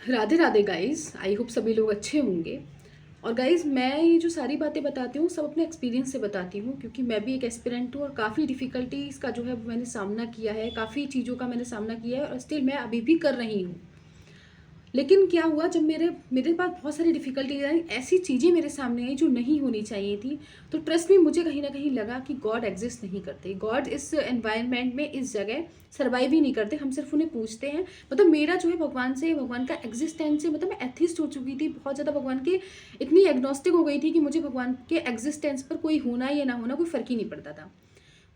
Radhe Radhe guys, I hope सभी लोग अच्छे होंगे। और गाइस, मैं ये जो सारी बातें बताती हूँ सब अपने एक्सपीरियंस से बताती हूँ, क्योंकि मैं भी एक एस्पिरेंट हूँ और काफ़ी डिफ़िकल्टीज़ का जो है वो मैंने सामना किया है, काफ़ी चीज़ों का मैंने सामना किया है और स्टिल मैं अभी भी कर रही हूँ। लेकिन क्या हुआ, जब मेरे मेरे पास बहुत सारी डिफ़िकल्टीज़ आई, ऐसी चीज़ें मेरे सामने आई जो नहीं होनी चाहिए थी, तो ट्रस्ट में मुझे कहीं न कहीं लगा कि गॉड एग्ज़िस्ट नहीं करते। गॉड इस एनवायरनमेंट में, इस जगह सर्वाइव ही नहीं करते, हम सिर्फ़ उन्हें पूजते हैं। मतलब मेरा जो है भगवान से, भगवान का एग्ज़िस्टेंस से, मतलब मैं एथिस्ट हो चुकी थी, बहुत ज़्यादा भगवान के इतनी एग्नोस्टिक हो गई थी कि मुझे भगवान के एग्ज़िस्टेंस पर कोई होना या ना होना कोई फ़र्क ही नहीं पड़ता था।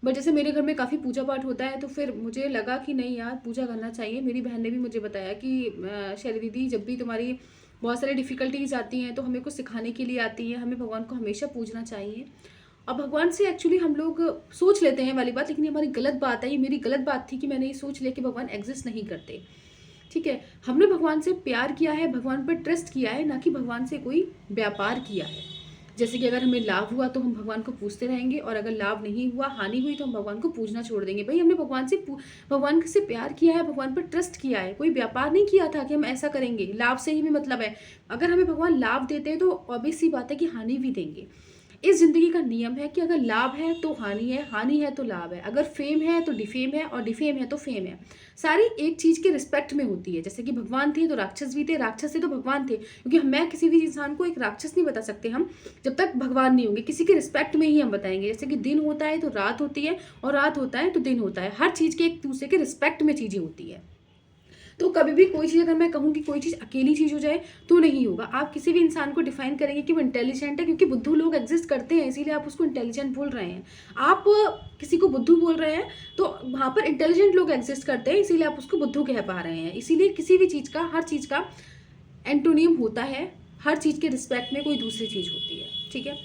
बट जैसे मेरे घर में काफ़ी पूजा पाठ होता है, तो फिर मुझे लगा कि नहीं यार, पूजा करना चाहिए। मेरी बहन ने भी मुझे बताया कि शैली दीदी, जब भी तुम्हारी बहुत सारी डिफ़िकल्टीज़ आती हैं तो हमें कुछ सिखाने के लिए आती हैं, हमें भगवान को हमेशा पूजना चाहिए। और भगवान से एक्चुअली हम लोग सोच लेते हैं वाली बात, लेकिन ये हमारी गलत बात है। ये मेरी गलत बात थी कि मैंने ये सोच लिया कि भगवान एग्जिस्ट नहीं करते। ठीक है, हमने भगवान से प्यार किया है, भगवान पर ट्रस्ट किया है, ना कि भगवान से कोई व्यापार किया है। जैसे कि अगर हमें लाभ हुआ तो हम भगवान को पूजते रहेंगे, और अगर लाभ नहीं हुआ, हानि हुई, तो हम भगवान को पूजना छोड़ देंगे। भाई, हमने भगवान से प्यार किया है, भगवान पर ट्रस्ट किया है, कोई व्यापार नहीं किया था कि हम ऐसा करेंगे। लाभ से ही भी मतलब है। अगर हमें भगवान लाभ देते हैं तो ऑब्वियस सी बात है कि हानि भी देंगे। इस ज़िंदगी का नियम है कि अगर लाभ है तो हानि है, हानि है तो लाभ है। अगर फेम है तो डिफेम है, और डिफेम है तो फेम है। सारी एक चीज़ के रिस्पेक्ट में होती है। जैसे कि भगवान थे तो राक्षस भी थे, राक्षस थे तो भगवान थे, क्योंकि मैं किसी भी इंसान को एक राक्षस नहीं बता सकते हम, जब तक भगवान नहीं होंगे। किसी के रिस्पेक्ट में ही हम बताएंगे। जैसे कि दिन होता है तो रात होती है, और रात होता है तो दिन होता है। हर चीज़ के एक दूसरे के रिस्पेक्ट में चीज़ें होती है। तो कभी भी कोई चीज़, अगर मैं कहूँ कि कोई चीज़ अकेली चीज़ हो जाए तो नहीं होगा। आप किसी भी इंसान को डिफाइन करेंगे कि वो इंटेलिजेंट है, क्योंकि बुद्धू लोग एग्जिस्ट करते हैं, इसीलिए आप उसको इंटेलिजेंट बोल रहे हैं। आप किसी को बुद्धू बोल रहे हैं तो वहाँ पर इंटेलिजेंट लोग एग्जिस्ट करते हैं, इसीलिए आप उसको बुद्धू कह पा रहे हैं। इसीलिए किसी भी चीज़ का, हर चीज़ का एंटोनियम होता है। हर चीज़ के रिस्पेक्ट में कोई दूसरी चीज़ होती है। ठीक है,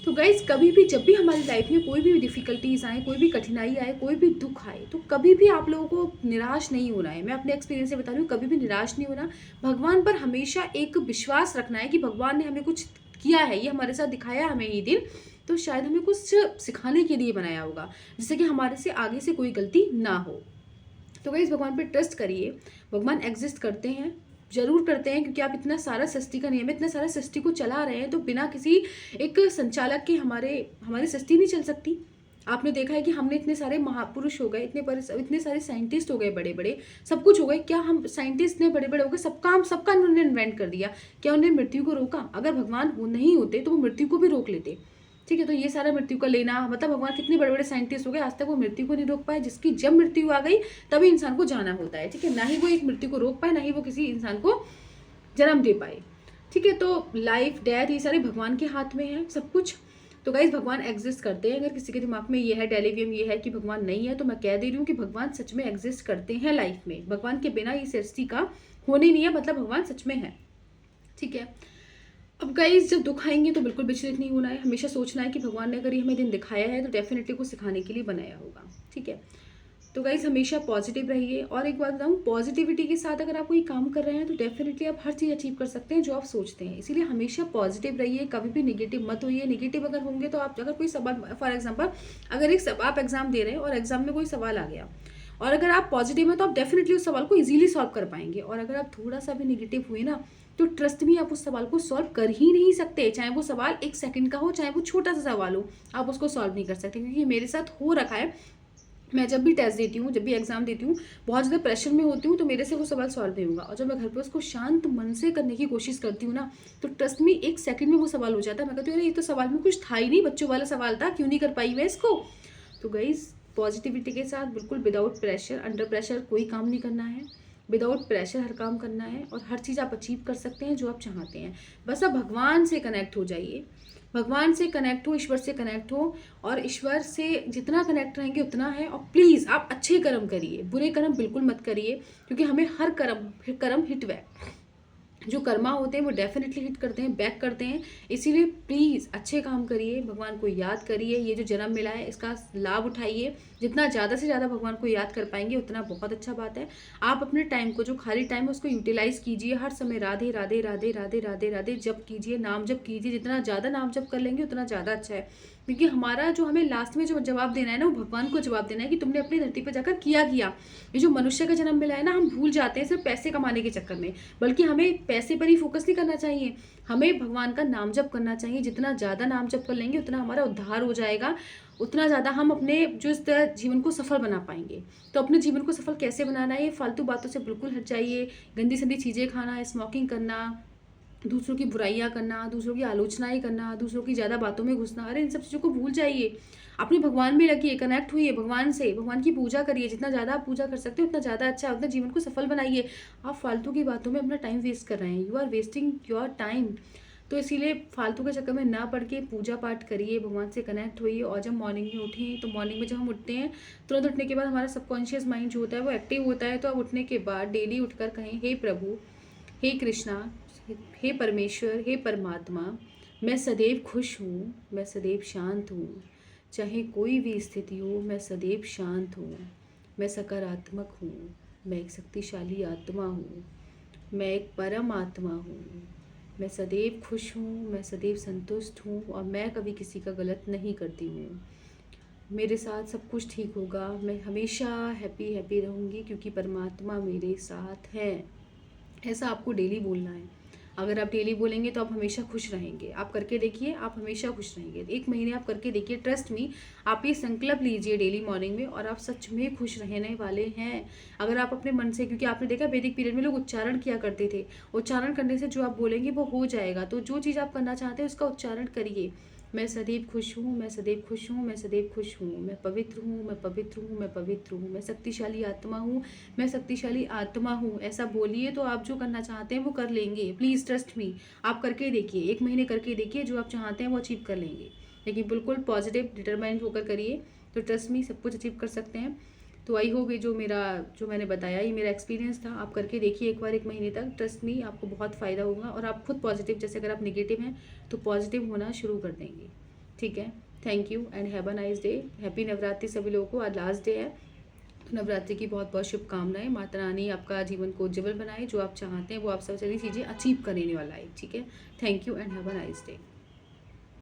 तो गाइज, कभी भी जब भी हमारी लाइफ में कोई भी डिफ़िकल्टीज़ आए, कोई भी कठिनाई आए, कोई भी दुख आए, तो कभी भी आप लोगों को निराश नहीं होना है। मैं अपने एक्सपीरियंस से बता रही हूँ, कभी भी निराश नहीं होना। भगवान पर हमेशा एक विश्वास रखना है कि भगवान ने हमें कुछ किया है, ये हमारे साथ दिखाया हमें ये दिन, तो शायद हमें कुछ सिखाने के लिए बनाया होगा, जिससे कि हमारे से आगे से कोई गलती ना हो। तो गाइस, भगवान पे ट्रस्ट करिए। भगवान एग्जिस्ट करते हैं, जरूर करते हैं, क्योंकि आप इतना सारा सृष्टि का नियम है, इतना सारा सृष्टि को चला रहे हैं, तो बिना किसी एक संचालक के हमारे हमारी सृष्टि नहीं चल सकती। आपने देखा है कि हमने इतने सारे महापुरुष हो गए, इतने सारे साइंटिस्ट हो गए, बड़े बड़े, सब कुछ हो गए। क्या हम साइंटिस्ट ने बड़े बड़े हो गए, सबका उन्होंने इन्वेंट कर दिया? क्या उन्होंने मृत्यु को रोका? अगर भगवान नहीं होते तो वो मृत्यु को भी रोक लेते। ठीक है, तो ये सारा मृत्यु का लेना, मतलब भगवान कितने बड़े बड़े साइंटिस्ट हो गए, आज तक वो मृत्यु को नहीं रोक पाए, जिसकी जब मृत्यु आ गई तभी इंसान को जाना होता है। ठीक है, ना ही वो एक मृत्यु को रोक पाए, ना ही वो किसी इंसान को जन्म दे पाए। ठीक है, तो लाइफ डेथ ये सारे भगवान के हाथ में है सब कुछ। तो गाइज, भगवान एग्जिस्ट करते हैं। अगर किसी के दिमाग में ये है, डेलीवियम ये है कि भगवान नहीं है, तो मैं कह दे रही हूँ कि भगवान सच में एग्जिस्ट करते हैं लाइफ में। भगवान के बिना ये सृष्टि का होने नहीं है, मतलब भगवान सच में है। ठीक है, अब गाइस, जब दुख आएंगे तो बिल्कुल विचलित नहीं होना है। हमेशा सोचना है कि भगवान ने अगर ये हमें दिन दिखाया है तो डेफिनेटली कुछ सिखाने के लिए बनाया होगा। ठीक है, तो गाइस, हमेशा पॉजिटिव रहिए। और एक बात बताऊँ, पॉजिटिविटी के साथ अगर आप कोई काम कर रहे हैं तो डेफिनेटली आप हर चीज़ अचीव कर सकते हैं जो आप सोचते हैं। इसीलिए हमेशा पॉजिटिव रहिए, कभी भी नेगेटिव मत होइए। नेगेटिव अगर होंगे तो आप, अगर कोई सवाल, फॉर एग्जाम्पल, अगर आप एग्जाम दे रहे हैं और एग्जाम में कोई सवाल आ गया, और अगर आप पॉजिटिव हैं तो आप डेफिनेटली उस सवाल को इजीली सॉल्व कर पाएंगे। और अगर आप थोड़ा सा भी नेगेटिव हुए ना, तो ट्रस्ट में आप उस सवाल को सॉल्व कर ही नहीं सकते। चाहे वो सवाल 1 सेकंड का हो, चाहे वो छोटा सा सवाल हो, आप उसको सॉल्व नहीं कर सकते। क्योंकि मेरे साथ हो रखा है, मैं जब भी टेस्ट देती हूँ, जब भी एग्जाम देती हूँ, बहुत ज़्यादा प्रेशर में होती हूँ, तो मेरे से वो सवाल सॉल्व नहीं होगा। और जब मैं घर पे उसको शांत मन से करने की कोशिश करती हूँ ना, तो ट्रस्ट में 1 सेकंड में वो सवाल हो जाता है। मैं कहती हूँ, अरे ये तो सवाल में कुछ था ही नहीं, बच्चों वाला सवाल था, क्यों नहीं कर पाई मैं इसको। तो गाइज, पॉजिटिविटी के साथ, बिल्कुल विदाउट प्रेशर, अंडर प्रेशर कोई काम नहीं करना है। विदाउट प्रेशर हर काम करना है, और हर चीज़ आप अचीव कर सकते हैं जो आप चाहते हैं। बस आप भगवान से कनेक्ट हो जाइए, भगवान से कनेक्ट हो, ईश्वर से कनेक्ट हो। और ईश्वर से जितना कनेक्ट रहेंगे उतना है। और प्लीज़ आप अच्छे कर्म करिए, बुरे कर्म बिल्कुल मत करिए, क्योंकि हमें हर कर्म हिट वे, जो कर्मा होते हैं वो डेफिनेटली हिट करते हैं, बैक करते हैं। इसीलिए प्लीज़ अच्छे काम करिए, भगवान को याद करिए, ये जो जन्म मिला है इसका लाभ उठाइए, जितना ज़्यादा से ज़्यादा भगवान को याद कर पाएंगे उतना बहुत अच्छा बात है। आप अपने टाइम को, जो खाली टाइम है, उसको यूटिलाइज कीजिए। हर समय राधे राधे राधे राधे राधे राधे जप कीजिए, नाम जप कीजिए। जितना ज़्यादा नाम जप कर लेंगे उतना ज़्यादा अच्छा है, क्योंकि हमारा जो हमें लास्ट में जो जवाब देना है ना, वो भगवान को जवाब देना है कि तुमने अपनी धरती पर जाकर किया किया। ये जो मनुष्य का जन्म मिला है ना, हम भूल जाते हैं सिर्फ पैसे कमाने के चक्कर में, बल्कि हमें पैसे पर ही फोकस नहीं करना चाहिए। हमें भगवान का नाम जप करना चाहिए। जितना ज़्यादा नाम जप कर लेंगे उतना हमारा उद्धार हो जाएगा, उतना ज़्यादा हम अपने जो इस जीवन को सफल बना पाएंगे। तो अपने जीवन को सफल कैसे बनाना है, ये फालतू बातों से बिल्कुल हट जाइए। गंदी संदी चीज़ें खाना, स्मोकिंग करना, दूसरों की बुराइयां करना, दूसरों की आलोचनाएं करना, दूसरों की ज़्यादा बातों में घुसना, अरे इन सब चीज़ों को भूल जाइए। अपने भगवान में लगिए, कनेक्ट हुई भगवान से, भगवान की पूजा करिए। जितना ज़्यादा आप पूजा कर सकते हो उतना ज़्यादा अच्छा है, उतना जीवन को सफल बनाइए। आप फालतू की बातों में अपना टाइम वेस्ट कर रहे हैं, you are wasting your time. तो इसीलिए फालतू के चक्कर में ना पड़ के पूजा पाठ करिए, भगवान से कनेक्ट होइए। और जब मॉर्निंग में उठें, तो मॉर्निंग में जब हम उठते हैं, तुरंत उठने के बाद हमारा सबकॉन्शियस माइंड जो होता है वो एक्टिव होता है। तो आप उठने के बाद डेली उठकर कहें, हे प्रभु, हे कृष्णा, हे परमेश्वर, हे परमात्मा, मैं सदैव खुश हूँ, मैं सदैव शांत हूँ। चाहे कोई भी स्थिति हो, मैं सदैव शांत हूँ, मैं सकारात्मक हूँ, मैं एक शक्तिशाली आत्मा हूँ, मैं एक परम आत्मा हूँ, मैं सदैव खुश हूँ, मैं सदैव संतुष्ट हूँ, और मैं कभी किसी का गलत नहीं करती हूँ। मेरे साथ सब कुछ ठीक होगा, मैं हमेशा हैप्पी हैप्पी रहूँगी, क्योंकि परमात्मा मेरे साथ है। ऐसा आपको डेली बोलना है। अगर आप डेली बोलेंगे तो आप हमेशा खुश रहेंगे। आप करके देखिए, आप हमेशा खुश रहेंगे। 1 महीने आप करके देखिए, ट्रस्ट मी। आप ये संकल्प लीजिए डेली मॉर्निंग में, और आप सच में खुश रहने वाले हैं। अगर आप अपने मन से, क्योंकि आपने देखा वैदिक पीरियड में लोग उच्चारण किया करते थे, उच्चारण करने से जो आप बोलेंगे वो हो जाएगा। तो जो चीज़ आप करना चाहते हैं उसका उच्चारण करिए। मैं सदैव खुश हूँ, मैं सदैव खुश हूँ, मैं सदैव खुश हूँ, मैं पवित्र हूँ, मैं पवित्र हूँ, मैं पवित्र हूँ, मैं शक्तिशाली आत्मा हूँ, मैं शक्तिशाली आत्मा हूँ। ऐसा बोलिए तो आप जो करना चाहते हैं वो कर लेंगे। Please trust me. आप करके देखिए, 1 महीने करके देखिए, जो आप चाहते हैं वो अचीव कर लेंगे। लेकिन बिल्कुल पॉजिटिव डिटरमाइंड होकर करिए, तो ट्रस्ट मी सब कुछ अचीव कर सकते हैं। तो आई होप ये जो मैंने बताया, ये मेरा एक्सपीरियंस था। आप करके देखिए एक बार 1 महीने तक, ट्रस्ट मी आपको बहुत फ़ायदा होगा, और आप खुद पॉजिटिव, जैसे अगर आप नेगेटिव हैं तो पॉजिटिव होना शुरू कर देंगे। ठीक है, thank you and have a nice day. Happy Navratri सभी लोगों को। आज लास्ट डे है, तो नवरात्रि की बहुत बहुत शुभकामनाएं। माता रानी आपका जीवन को उज्जवल बनाए, जो आप चाहते हैं वो आप सब सारी चीज़ें अचीव करने वाला है। ठीक है, thank you and have a nice day.